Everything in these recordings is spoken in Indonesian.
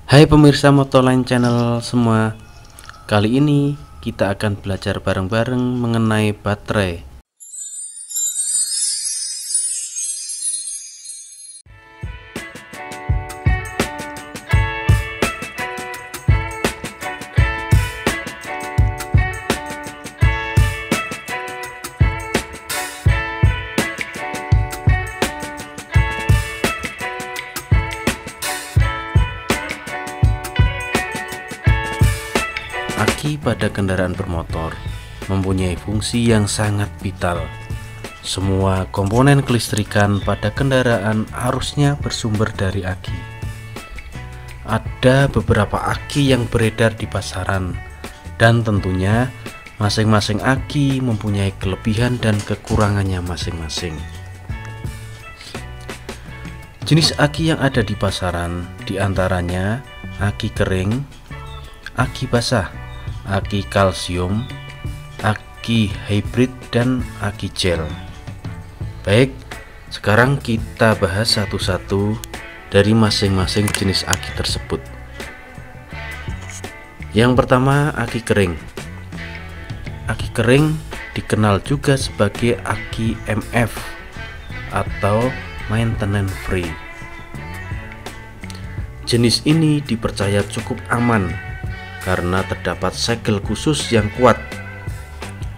Hai pemirsa Motoline Channel semua. Kali ini kita akan belajar bareng-bareng mengenai baterai. Aki pada kendaraan bermotor mempunyai fungsi yang sangat vital. Semua komponen kelistrikan pada kendaraan harusnya bersumber dari aki. Ada beberapa aki yang beredar di pasaran, dan tentunya masing-masing aki mempunyai kelebihan dan kekurangannya masing-masing. Jenis aki yang ada di pasaran diantaranya aki kering, aki basah, aki kalsium, aki hybrid, dan aki gel. Baik, sekarang kita bahas satu-satu dari masing-masing jenis aki tersebut. Yang pertama, aki kering. Aki kering dikenal juga sebagai aki MF atau maintenance free. Jenis ini dipercaya cukup aman karena terdapat segel khusus yang kuat.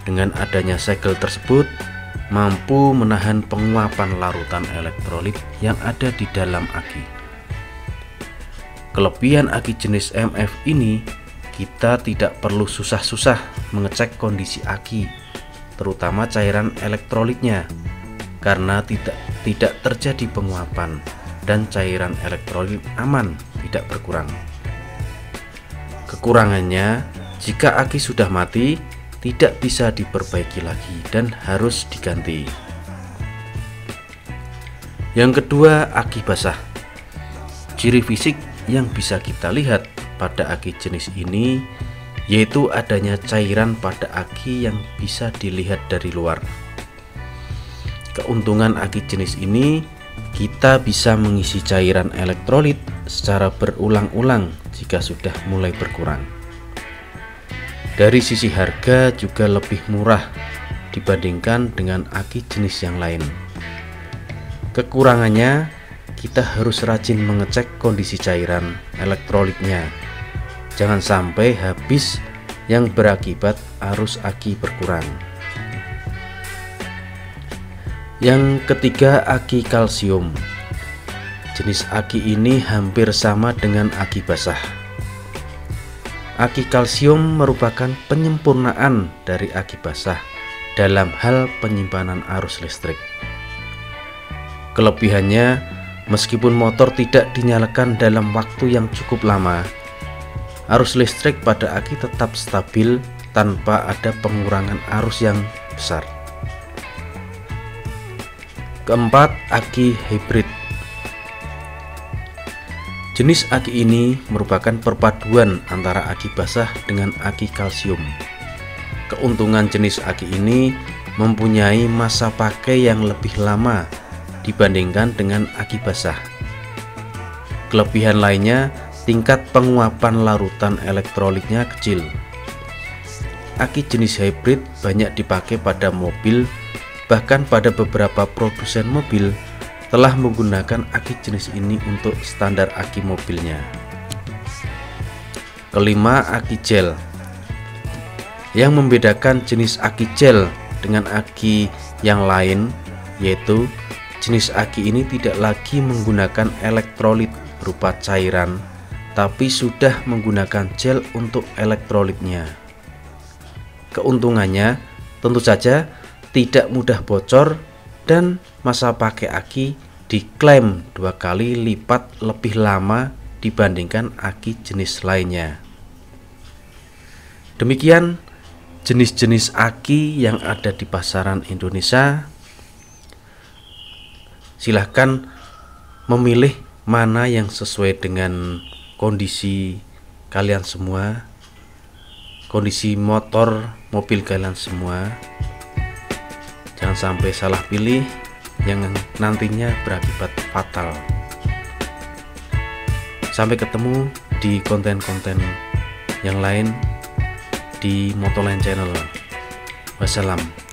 Dengan adanya segel tersebut mampu menahan penguapan larutan elektrolit yang ada di dalam aki. Kelebihan aki jenis MF ini, kita tidak perlu susah-susah mengecek kondisi aki, terutama cairan elektrolitnya, karena tidak terjadi penguapan dan cairan elektrolit aman, tidak berkurang. Kekurangannya, jika aki sudah mati, tidak bisa diperbaiki lagi dan harus diganti. Yang kedua, aki basah. Ciri fisik yang bisa kita lihat pada aki jenis ini yaitu adanya cairan pada aki yang bisa dilihat dari luar. Keuntungan aki jenis ini, kita bisa mengisi cairan elektrolit secara berulang-ulang jika sudah mulai berkurang. Dari sisi harga juga lebih murah dibandingkan dengan aki jenis yang lain. Kekurangannya, kita harus rajin mengecek kondisi cairan elektrolitnya. Jangan sampai habis yang berakibat arus aki berkurang. Yang ketiga, aki kalsium. Jenis aki ini hampir sama dengan aki basah. Aki kalsium merupakan penyempurnaan dari aki basah dalam hal penyimpanan arus listrik. Kelebihannya, meskipun motor tidak dinyalakan dalam waktu yang cukup lama, arus listrik pada aki tetap stabil tanpa ada pengurangan arus yang besar. Keempat, aki hybrid. Jenis aki ini merupakan perpaduan antara aki basah dengan aki kalsium. Keuntungan jenis aki ini mempunyai masa pakai yang lebih lama dibandingkan dengan aki basah. Kelebihan lainnya, tingkat penguapan larutan elektrolitnya kecil. Aki jenis hybrid banyak dipakai pada mobil, bahkan pada beberapa produsen mobil telah menggunakan aki jenis ini untuk standar aki mobilnya. Kelima, aki gel. Yang membedakan jenis aki gel dengan aki yang lain yaitu jenis aki ini tidak lagi menggunakan elektrolit berupa cairan, tapi sudah menggunakan gel untuk elektrolitnya. Keuntungannya tentu saja tidak mudah bocor dan masa pakai aki diklaim 2 kali lipat lebih lama dibandingkan aki jenis lainnya. Demikian jenis-jenis aki yang ada di pasaran Indonesia. Silahkan memilih mana yang sesuai dengan kondisi kalian semua, kondisi motor mobil kalian semua. Jangan sampai salah pilih yang nantinya berakibat fatal. Sampai ketemu di konten-konten yang lain di Motoland Channel. Wassalam.